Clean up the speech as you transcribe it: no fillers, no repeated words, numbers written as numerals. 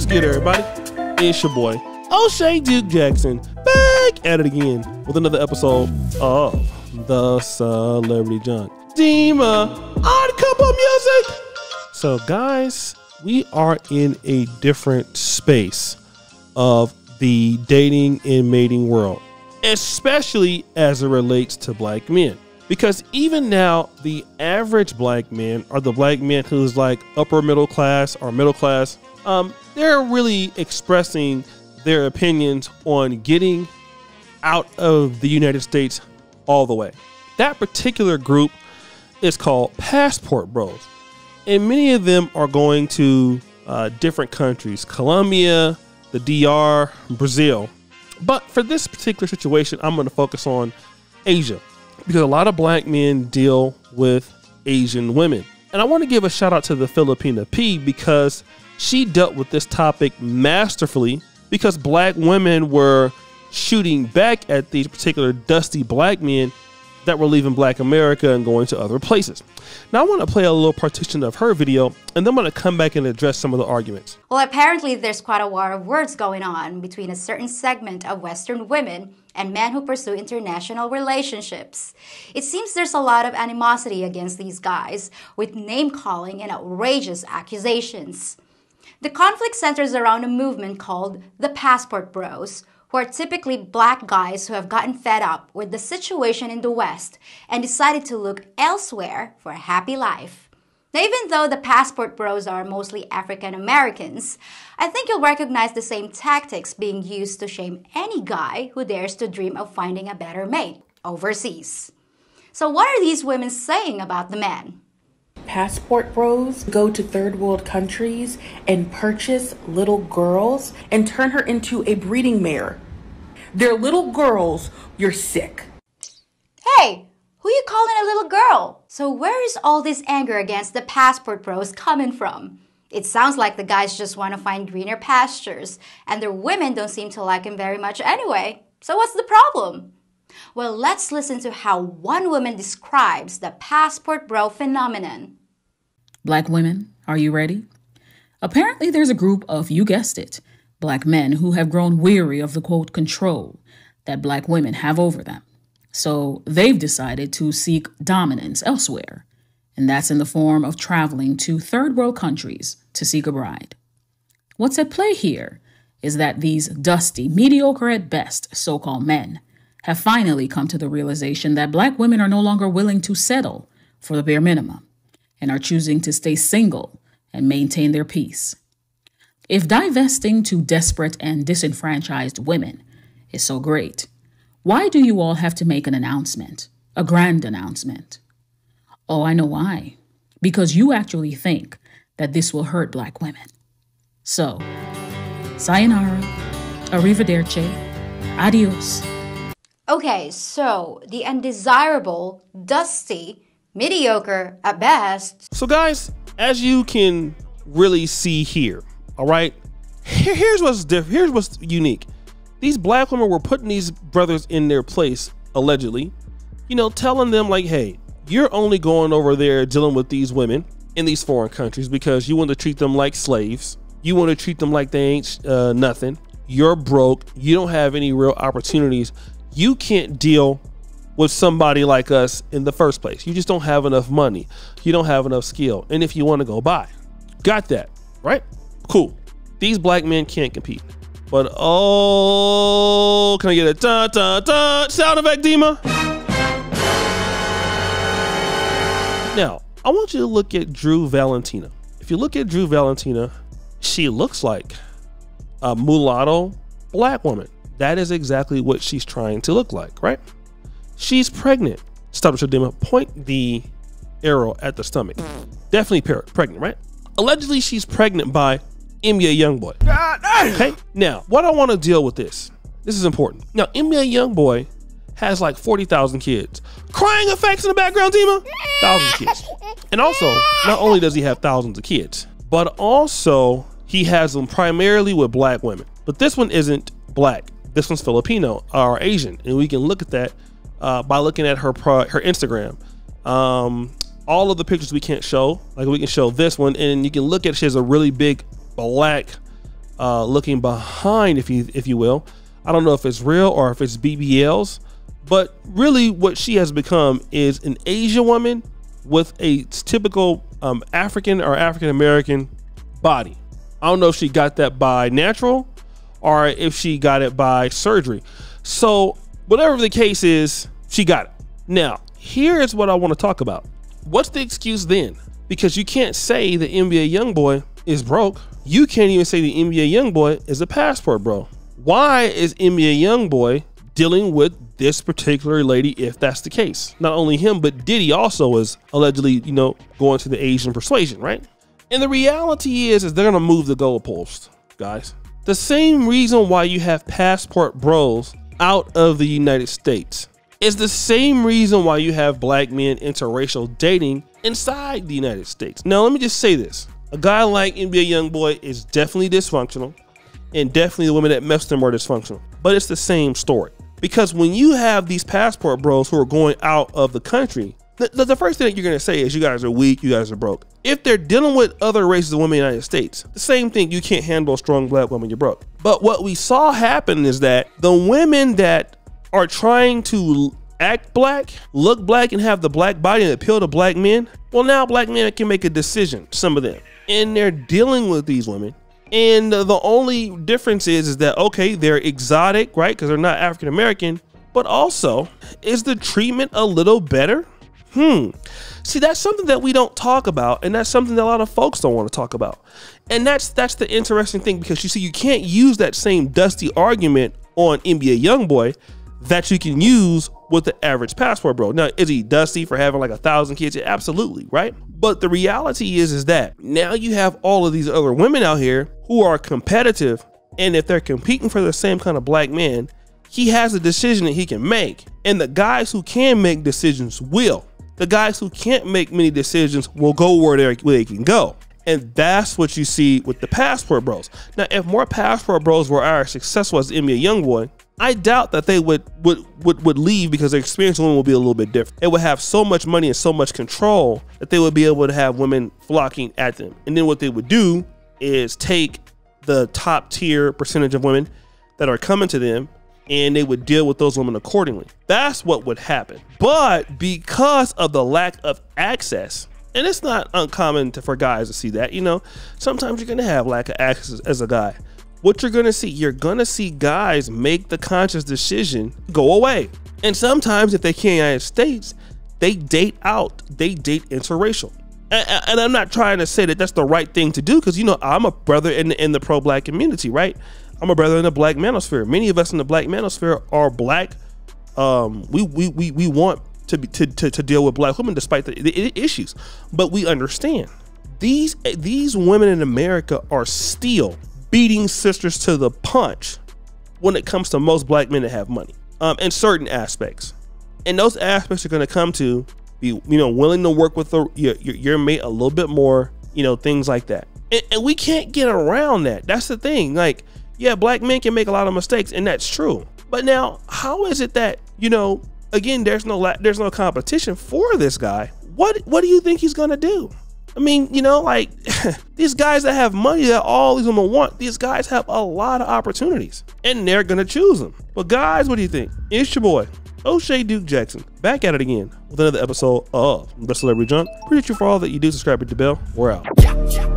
good, everybody? It's your boy, O'Shea Duke Jackson, back at it again with another episode of the Celebrity Junk. Dima, odd couple music. So, guys, we are in a different space of the dating and mating world, especially as it relates to black men. Because even now, the average black man, or the black man who's like upper middle class or middle class, they're really expressing their opinions on getting out of the United States all the way. That particular group is called passport bros. And many of them are going to different countries, Colombia, the DR, Brazil. But for this particular situation, I'm going to focus on Asia, because a lot of black men deal with Asian women. And I want to give a shout out to the Filipina P, because she dealt with this topic masterfully, because black women were shooting back at these particular dusty black men that were leaving black America and going to other places. Now I want to play a little partition of her video, and then I'm going to come back and address some of the arguments. Well, apparently there's quite a war of words going on between a certain segment of Western women and men who pursue international relationships. It seems there's a lot of animosity against these guys, with name-calling and outrageous accusations. The conflict centers around a movement called the Passport Bros, who are typically black guys who have gotten fed up with the situation in the West and decided to look elsewhere for a happy life. Now, even though the Passport Bros are mostly African Americans, I think you'll recognize the same tactics being used to shame any guy who dares to dream of finding a better mate overseas. So what are these women saying about the men? Passport bros go to third world countries and purchase little girls and turn her into a breeding mare. They're little girls, you're sick. Hey, who you calling a little girl? So where is all this anger against the Passport Bros coming from? It sounds like the guys just want to find greener pastures, and their women don't seem to like him very much anyway. So what's the problem? Well, let's listen to how one woman describes the Passport Bro phenomenon. Black women, are you ready? Apparently there's a group of, you guessed it, black men who have grown weary of the, quote, control that black women have over them. So they've decided to seek dominance elsewhere, and that's in the form of traveling to third world countries to seek a bride. What's at play here is that these dusty, mediocre at best so-called men have finally come to the realization that black women are no longer willing to settle for the bare minimum and are choosing to stay single and maintain their peace. If divesting to desperate and disenfranchised women is so great, why do you all have to make an announcement, a grand announcement? Oh, I know why. Because you actually think that this will hurt black women. So, sayonara, arrivederci, adios. Okay, so the undesirable, dusty, mediocre at best. So guys, as you can really see here, all right, here's what's different. Here's what's unique. These black women were putting these brothers in their place, allegedly, you know, telling them like, hey, you're only going over there dealing with these women in these foreign countries because you want to treat them like slaves. You want to treat them like they ain't nothing. You're broke. You don't have any real opportunities. You can't deal with somebody like us in the first place. You just don't have enough money. You don't have enough skill. And if you want to go buy, got that, right? Cool. These black men can't compete. But oh, can I get a da da da sound effect, Dima? Now, I want you to look at Drew Valentina. If you look at Drew Valentina, she looks like a mulatto black woman. That is exactly what she's trying to look like, right? She's pregnant. Stop it, Dima. Point the arrow at the stomach. Definitely pregnant, right? Allegedly, she's pregnant by NBA Youngboy. Okay, now, what I want to deal with this is important. Now, NBA Youngboy has like 40,000 kids. Crying effects in the background, Dima. Thousands of kids. And also, not only does he have thousands of kids, but also he has them primarily with black women. But this one isn't black. This one's Filipino or Asian, and we can look at that by looking at her Instagram. All of the pictures we can't show, like we can show this one, and you can look at she has a really big black looking behind, if you will. I don't know if it's real or if it's BBLs, but really what she has become is an Asian woman with a typical African or African American body. I don't know if she got that by natural or if she got it by surgery. So whatever the case is, she got it. Now, here's what I want to talk about. What's the excuse then? Because you can't say the NBA YoungBoy is broke. You can't even say the NBA YoungBoy is a passport bro. Why is NBA YoungBoy dealing with this particular lady if that's the case? Not only him, but Diddy also is allegedly, going to the Asian persuasion, right? And the reality is they're gonna move the goalpost, guys. The same reason why you have passport bros out of the United States is the same reason why you have black men interracial dating inside the United States. Now, let me just say this. A guy like NBA YoungBoy is definitely dysfunctional, and definitely the women that messed him are dysfunctional. But it's the same story. Because when you have these passport bros who are going out of the country, the first thing that you're going to say is you guys are weak, you guys are broke. If they're dealing with other races of women in the United States, the same thing, you can't handle a strong black woman, you're broke. But what we saw happen is that the women that are trying to act black, look black, and have the black body and appeal to black men, well, now black men can make a decision, some of them. And they're dealing with these women. And the only difference is that, okay, they're exotic, right? Because they're not African American, but also, is the treatment a little better? See, that's something that we don't talk about, and that's something that a lot of folks don't want to talk about. And that's the interesting thing, because you see, you can't use that same dusty argument on NBA YoungBoy that you can use with the average passport bro. Now, is he dusty for having like 1,000 kids? Yeah, absolutely, right? But the reality is that now you have all of these other women out here who are competitive, and if they're competing for the same kind of black man, he has a decision that he can make. And the guys who can make decisions will. The guys who can't make many decisions will go where they can go. And that's what you see with the passport bros. Now, if more passport bros were as successful as NBA YoungBoy, I doubt that they would leave, because their experience with women will be a little bit different. They would have so much money and so much control that they would be able to have women flocking at them. And then what they would do is take the top tier percentage of women that are coming to them, and they would deal with those women accordingly. That's what would happen. But because of the lack of access, and it's not uncommon for guys to see that, sometimes you're gonna have lack of access as a guy. What you're gonna see, guys make the conscious decision, go away. And sometimes if they can't in the United States, they date interracial. And I'm not trying to say that that's the right thing to do, because I'm a brother in the pro-black community, right? I'm a brother in the black manosphere. Many of us in the black manosphere are black. We want to deal with black women despite the issues, but we understand these women in America are still beating sisters to the punch when it comes to most black men that have money, in certain aspects. And those aspects are going to come to be, willing to work with your mate a little bit more, things like that. And we can't get around that. That's the thing. Like, yeah, black men can make a lot of mistakes, and that's true. But now, how is it that, again, there's no competition for this guy? What do you think he's going to do? I mean, like these guys that have money that all these women want, these guys have a lot of opportunities, and they're going to choose them. But guys, what do you think? It's your boy, O'Shea Duke Jackson, back at it again with another episode of The Celebrity Junk. Appreciate you for all that you do. Subscribe, hit the bell. We're out.